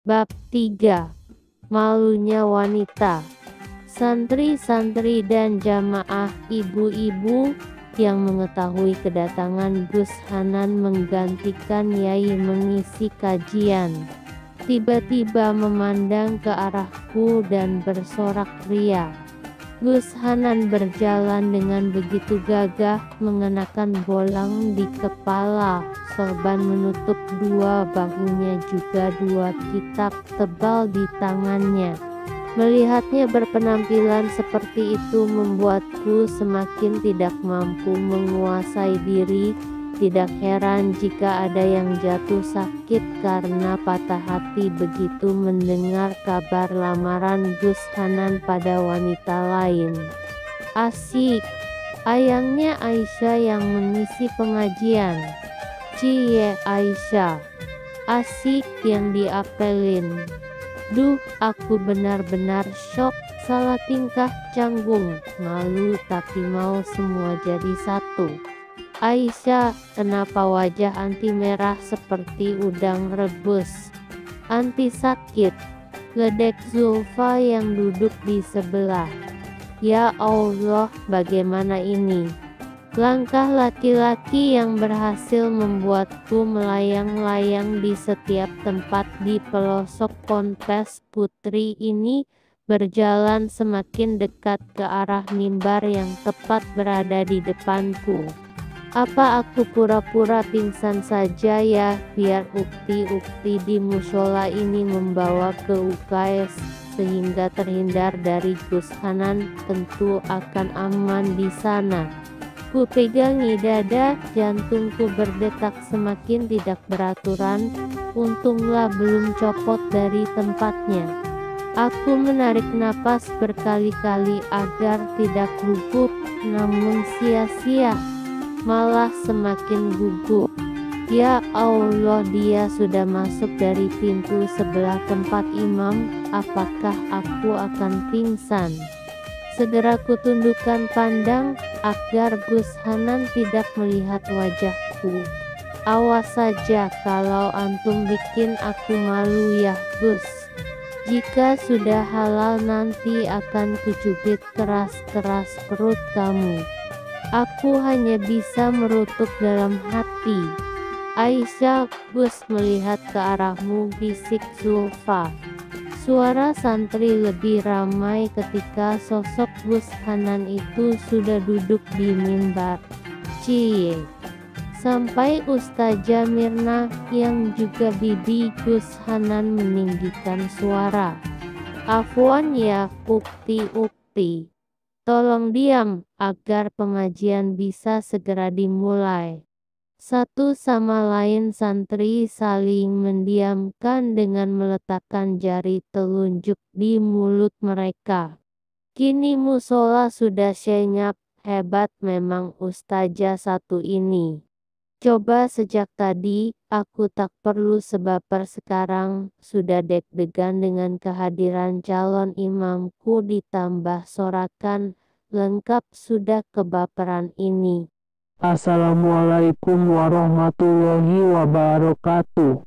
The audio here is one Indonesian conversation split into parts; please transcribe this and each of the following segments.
Bab 3. Malunya wanita. Santri-santri dan jamaah ibu-ibu yang mengetahui kedatangan Gus Hanan menggantikan Yai mengisi kajian, tiba-tiba memandang ke arahku dan bersorak ria. Gus Hanan berjalan dengan begitu gagah, mengenakan bolang di kepala, sorban menutup dua bahunya, juga dua kitab tebal di tangannya. Melihatnya berpenampilan seperti itu membuatku semakin tidak mampu menguasai diri. Tidak heran jika ada yang jatuh sakit karena patah hati begitu mendengar kabar lamaran Gus Hanan pada wanita lain. Asik, ayangnya Aisyah yang mengisi pengajian. Cie Aisyah, asik yang diapelin. Duh, aku benar-benar syok, salah tingkah, canggung, malu tapi mau semua jadi satu. Aisyah, kenapa wajah anti merah seperti udang rebus? Anti sakit, ledek Zulfa yang duduk di sebelah. Ya Allah, bagaimana ini? Langkah laki-laki yang berhasil membuatku melayang-layang di setiap tempat di pelosok ponpes putri ini berjalan semakin dekat ke arah mimbar yang tepat berada di depanku. Apa aku pura-pura pingsan saja ya, biar ukti-ukti di mushola ini membawa ke UKS sehingga terhindar dari Gus Hanan, tentu akan aman di sana. Ku pegangi dada, jantungku berdetak semakin tidak beraturan, untunglah belum copot dari tempatnya. Aku menarik napas berkali-kali agar tidak gugup, namun sia-sia. Malah semakin gugup. Ya Allah, dia sudah masuk dari pintu sebelah tempat imam. Apakah aku akan pingsan? Segera kutundukkan pandang agar Gus Hanan tidak melihat wajahku. Awas saja kalau antum bikin aku malu ya Gus. Jika sudah halal nanti akan kucubit keras-keras perut kamu. Aku hanya bisa merutuk dalam hati. Aisyah, Gus melihat ke arahmu, bisik Zulfa. Suara santri lebih ramai ketika sosok Gus Hanan itu sudah duduk di mimbar. Cie. Sampai Ustazah Mirna yang juga bibi Gus Hanan meninggikan suara. Afwan ya, ukti-ukti. Tolong diam, agar pengajian bisa segera dimulai. Satu sama lain santri saling mendiamkan dengan meletakkan jari telunjuk di mulut mereka. Kini musola sudah senyap, hebat memang ustazah satu ini. Coba sejak tadi, aku tak perlu sebaper, sekarang sudah deg-degan dengan kehadiran calon imamku ditambah sorakan, lengkap sudah kebaperan ini. Assalamualaikum warahmatullahi wabarakatuh.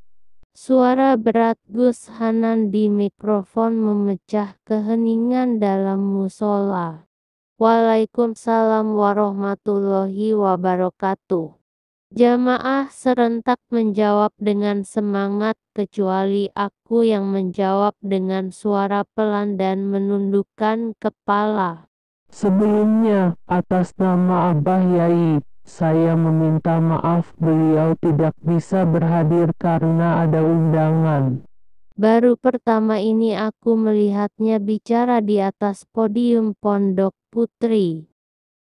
Suara berat Gus Hanan di mikrofon memecah keheningan dalam musola. Waalaikumsalam warahmatullahi wabarakatuh. Jamaah serentak menjawab dengan semangat, kecuali aku yang menjawab dengan suara pelan dan menundukkan kepala. Sebelumnya, atas nama Abah Yai, saya meminta maaf beliau tidak bisa berhadir karena ada undangan. Baru pertama ini aku melihatnya bicara di atas podium pondok putri.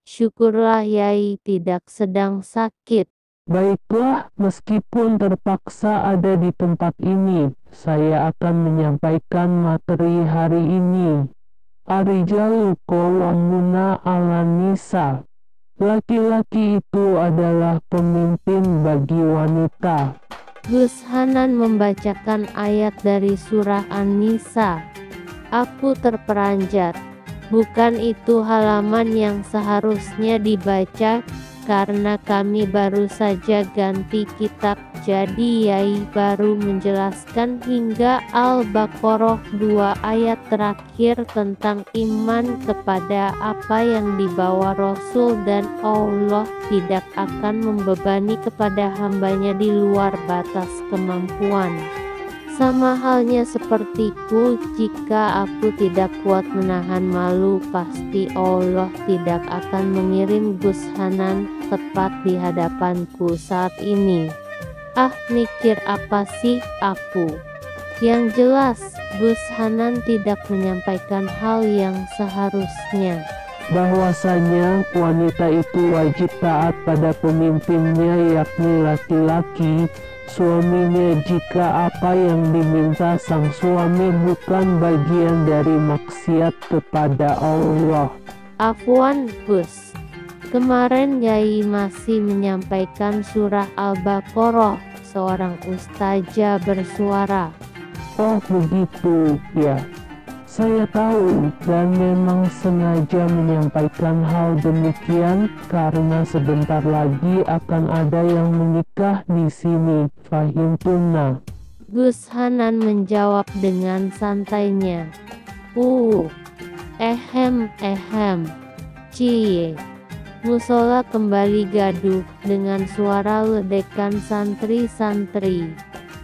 Syukurlah Yai tidak sedang sakit. Baiklah, meskipun terpaksa ada di tempat ini, saya akan menyampaikan materi hari ini. Ar-rijalu qawwamuna 'alan nisa. Laki-laki itu adalah pemimpin bagi wanita. Gus Hanan membacakan ayat dari surah An-Nisa. Aku terperanjat. Bukan itu halaman yang seharusnya dibaca, karena kami baru saja ganti kitab. Jadi Yai baru menjelaskan hingga Al-Baqarah 2 ayat terakhir tentang iman kepada apa yang dibawa Rasul dan Allah tidak akan membebani kepada hambanya di luar batas kemampuan. Sama halnya sepertiku, jika aku tidak kuat menahan malu, pasti Allah tidak akan mengirim Gus Hanan tepat di hadapanku saat ini. Ah, mikir apa sih aku? Yang jelas, Gus Hanan tidak menyampaikan hal yang seharusnya. Bahwasanya wanita itu wajib taat pada pemimpinnya, yakni laki-laki, suaminya, jika apa yang diminta sang suami bukan bagian dari maksiat kepada Allah. Afwan Gus, kemarin Yai masih menyampaikan surah Al-Baqarah, seorang ustazah bersuara. Oh begitu ya. Saya tahu dan memang sengaja menyampaikan hal demikian karena sebentar lagi akan ada yang menikah di sini. Fahimtuna. Gus Hanan menjawab dengan santainya. Ehem. Cie. Musola kembali gaduh dengan suara ledekan santri-santri.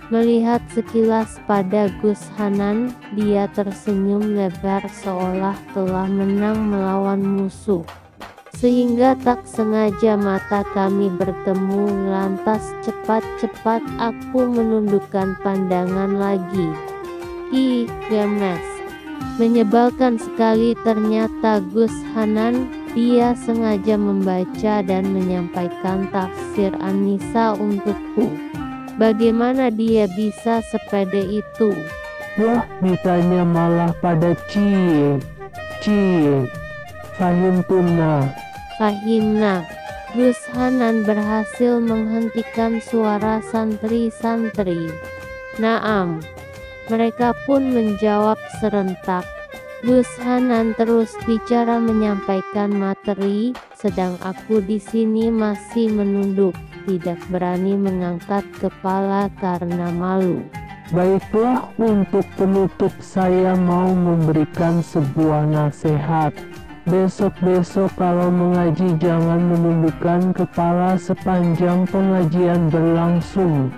Melihat sekilas pada Gus Hanan, dia tersenyum lebar seolah telah menang melawan musuh. Sehingga tak sengaja mata kami bertemu, lantas cepat-cepat aku menundukkan pandangan lagi. Ih, gemes. Menyebalkan sekali ternyata Gus Hanan, dia sengaja membaca dan menyampaikan tafsir An-Nisa untukku. Bagaimana dia bisa sepede itu? Wah, ditanya malah pada cie. Fahimtuna. Gus Hanan berhasil menghentikan suara santri-santri. Naam. Mereka pun menjawab serentak. Gus Hanan terus bicara menyampaikan materi, sedang aku di sini masih menunduk, tidak berani mengangkat kepala karena malu. Baiklah, untuk penutup saya mau memberikan sebuah nasihat. Besok-besok kalau mengaji jangan menundukkan kepala sepanjang pengajian berlangsung,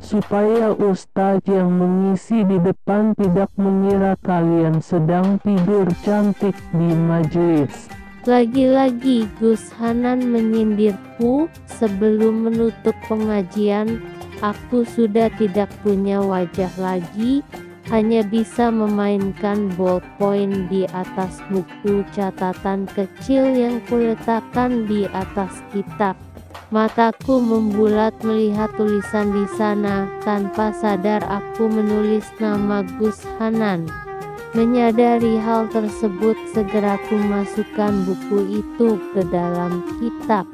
supaya ustadz yang mengisi di depan tidak mengira kalian sedang tidur cantik di majelis. Lagi-lagi Gus Hanan menyindirku. Sebelum menutup pengajian, aku sudah tidak punya wajah lagi, hanya bisa memainkan ballpoint di atas buku catatan kecil yang kuletakkan di atas kitab. Mataku membulat melihat tulisan di sana. Tanpa sadar aku menulis nama Gus Hanan. Menyadari hal tersebut, segera ku masukkan buku itu ke dalam kitab.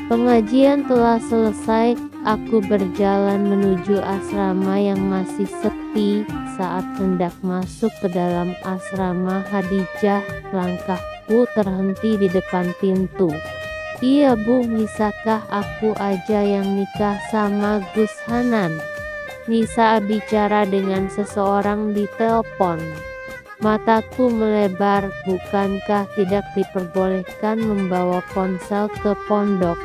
Pengajian telah selesai, aku berjalan menuju asrama yang masih sepi. Saat hendak masuk ke dalam asrama Hadijah, langkahku terhenti di depan pintu. Iya Bu, bisakah aku aja yang nikah sama Gus Hanan? Nisa bicara dengan seseorang di telepon. Mataku melebar, bukankah tidak diperbolehkan membawa ponsel ke pondok?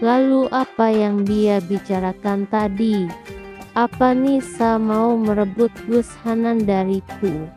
Lalu apa yang dia bicarakan tadi? Apa Nisa mau merebut Gus Hanan dariku?